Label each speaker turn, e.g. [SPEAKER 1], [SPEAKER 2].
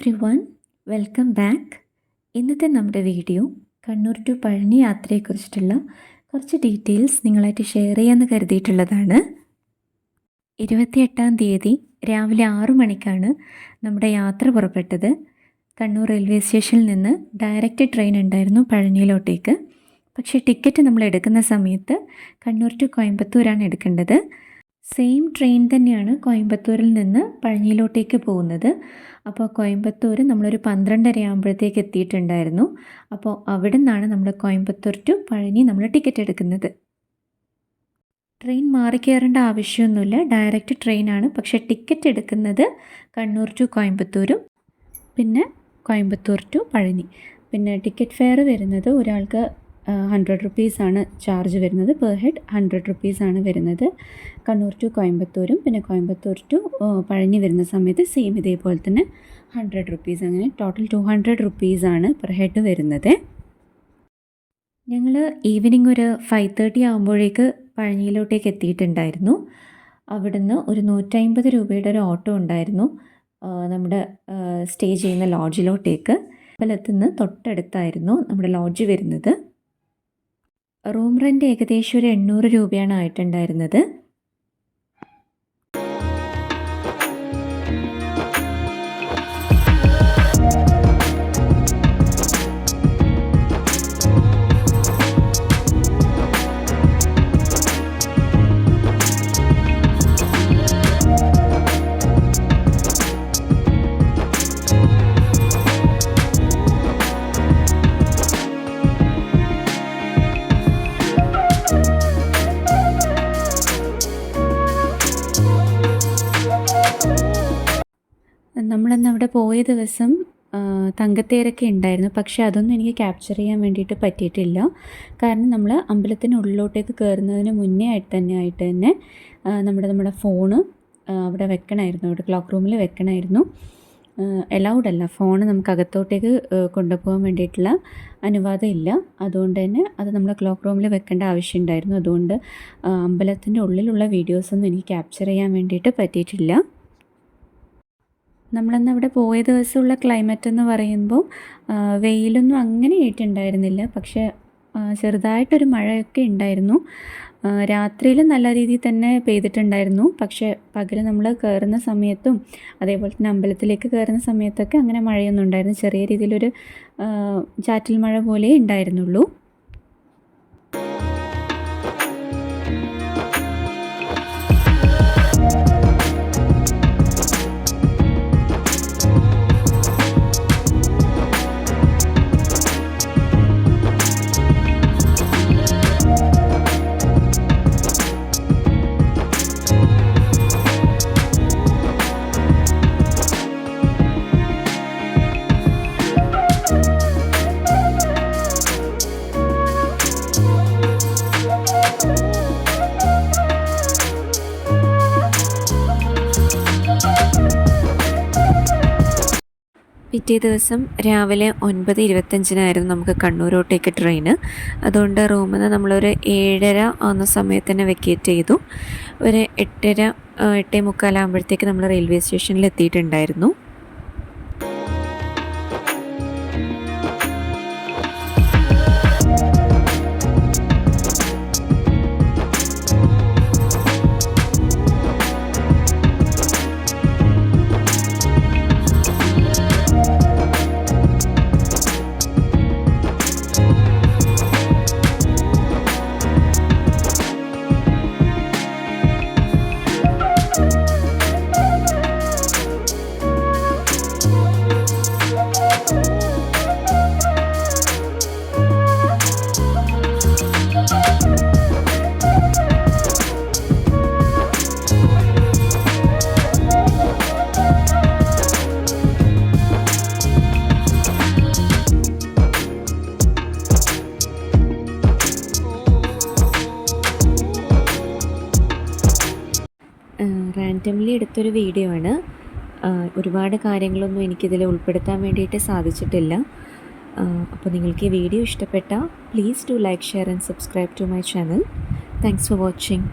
[SPEAKER 1] Every one, welcome back. ഇന്നത്തെ നമ്മുടെ video Kannur to Palani യാത്രയെക്കുറിച്ചിട്ടുള്ള കുറച്ച് ഡീറ്റെയിൽസ് നിങ്ങളായിട്ട് ഷെയർ ചെയ്യാമെന്ന് കരുതിയിട്ടുള്ളതാണ്. 28-ാം തീയതി രാവിലെ 6 മണിക്കാണ് നമ്മുടെ യാത്ര പുറപ്പെട്ടത്. കണ്ണൂർ റെയിൽവേ സ്റ്റേഷനിൽ നിന്ന് ഡയറക്റ്റ് ട്രെയിൻ ഉണ്ടായിരുന്നു പഴനിയിലോട്ടേക്ക്. പക്ഷേ ടിക്കറ്റ് നമ്മൾ എടുക്കുന്ന സമയത്ത് കണ്ണൂർ ടു കോയമ്പത്തൂരാണ് എടുക്കേണ്ടത്. സെയിം ട്രെയിൻ തന്നെയാണ് കോയമ്പത്തൂരിൽ നിന്ന് പഴനിയിലോട്ടേക്ക് പോകുന്നത്. അപ്പോൾ കോയമ്പത്തൂർ നമ്മളൊരു 12:30 ആകുമ്പോഴത്തേക്ക് എത്തിയിട്ടുണ്ടായിരുന്നു. അപ്പോൾ അവിടെ നിന്നാണ് നമ്മൾ കോയമ്പത്തൂർ ടു പഴനി നമ്മൾ ടിക്കറ്റ് എടുക്കുന്നത്. ട്രെയിൻ മാറി കയറേണ്ട ആവശ്യമൊന്നുമില്ല, ഡയറക്റ്റ് ട്രെയിനാണ്. പക്ഷേ ടിക്കറ്റ് എടുക്കുന്നത് കണ്ണൂർ ടു കോയമ്പത്തൂരും പിന്നെ കോയമ്പത്തൂർ ടു പഴനി. പിന്നെ ടിക്കറ്റ് ഫെയർ വരുന്നത് ഒരാൾക്ക് 100 റുപ്പീസാണ് ചാർജ് വരുന്നത്. പെർ ഹെഡ് 100 റുപ്പീസാണ് വരുന്നത്. കണ്ണൂർ ടു കോയമ്പത്തൂരും പിന്നെ കോയമ്പത്തൂർ ടു പഴനി വരുന്ന സമയത്ത് സെയിം ഇതേപോലെ തന്നെ 100 റുപ്പീസ്. അങ്ങനെ ടോട്ടൽ 200 റുപ്പീസാണ് പെർ ഹെഡ് വരുന്നത്. ഞങ്ങൾ ഈവനിങ് ഒരു 5:30 ആകുമ്പോഴേക്ക് പഴനിയിലോട്ടേക്ക് എത്തിയിട്ടുണ്ടായിരുന്നു. അവിടുന്ന് ഒരു 150 രൂപയുടെ ഒരു ഓട്ടോ ഉണ്ടായിരുന്നു നമ്മുടെ സ്റ്റേ ചെയ്യുന്ന ലോഡ്ജിലോട്ടേക്ക്. അമ്പലത്തുനിന്ന് തൊട്ടടുത്തായിരുന്നു നമ്മുടെ ലോഡ്ജ് വരുന്നത്. റൂം റെൻറ്റ് ഏകദേശം ഒരു 800 രൂപയാണ് ആയിട്ടുണ്ടായിരുന്നത്. നമ്മളന്ന് അവിടെ പോയ ദിവസം തങ്കത്തേരൊക്കെ ഉണ്ടായിരുന്നു. പക്ഷേ അതൊന്നും എനിക്ക് ക്യാപ്ചർ ചെയ്യാൻ വേണ്ടിയിട്ട് പറ്റിയിട്ടില്ല. കാരണം നമ്മൾ അമ്പലത്തിന് ഉള്ളിലോട്ടേക്ക് കയറുന്നതിന് മുന്നേ ആയിട്ട് തന്നെ നമ്മുടെ ഫോണ് അവിടെ വെക്കണമായിരുന്നു. അവിടെ ക്ലോക്ക് റൂമിൽ വെക്കണമായിരുന്നു. അലൗഡ് അല്ല, ഫോണ് നമുക്ക് അകത്തോട്ടേക്ക് കൊണ്ടുപോകാൻ വേണ്ടിയിട്ടുള്ള അനുവാദം ഇല്ല. അതുകൊണ്ട് തന്നെ അത് നമ്മൾ ക്ലോക്ക് റൂമിൽ വെക്കേണ്ട ആവശ്യമുണ്ടായിരുന്നു. അതുകൊണ്ട് അമ്പലത്തിൻ്റെ ഉള്ളിലുള്ള വീഡിയോസൊന്നും എനിക്ക് ക്യാപ്ചർ ചെയ്യാൻ വേണ്ടിയിട്ട് പറ്റിയിട്ടില്ല. നമ്മളന്ന് അവിടെ പോയ ദിവസമുള്ള ക്ലൈമറ്റ് എന്ന് പറയുമ്പോൾ വെയിലൊന്നും അങ്ങനെ ആയിട്ടുണ്ടായിരുന്നില്ല. പക്ഷേ ചെറുതായിട്ടൊരു മഴയൊക്കെ ഉണ്ടായിരുന്നു. രാത്രിയിൽ നല്ല രീതിയിൽ തന്നെ പെയ്തിട്ടുണ്ടായിരുന്നു. പക്ഷേ പകൽ നമ്മൾ കയറുന്ന സമയത്തും അതേപോലെ തന്നെ അമ്പലത്തിലേക്ക് കയറുന്ന സമയത്തൊക്കെ അങ്ങനെ മഴയൊന്നും ഉണ്ടായിരുന്നു. ചെറിയ രീതിയിലൊരു ചാറ്റൽ മഴ പോലെ ഉണ്ടായിരുന്നുള്ളൂ. പിറ്റേ ദിവസം രാവിലെ 9:25 നമുക്ക് കണ്ണൂരോട്ടേക്ക് ട്രെയിന്. അതുകൊണ്ട് റൂമിൽ നിന്ന് നമ്മളൊരു 7:30 ആവുന്ന സമയത്ത് തന്നെ വെക്കേറ്റ് ചെയ്തു. ഒരു 8:30 8:45 ആകുമ്പോഴത്തേക്ക് നമ്മൾ റെയിൽവേ സ്റ്റേഷനിൽ എത്തിയിട്ടുണ്ടായിരുന്നു. റാൻഡംലി എടുത്തൊരു വീഡിയോ ആണ്. ഒരുപാട് കാര്യങ്ങളൊന്നും എനിക്കിതിൽ ഉൾപ്പെടുത്താൻ വേണ്ടിയിട്ട് സാധിച്ചിട്ടില്ല. അപ്പോൾ നിങ്ങൾക്ക് ഈ വീഡിയോ ഇഷ്ടപ്പെട്ടാൽ please do like, share and subscribe to my channel. Thanks for watching.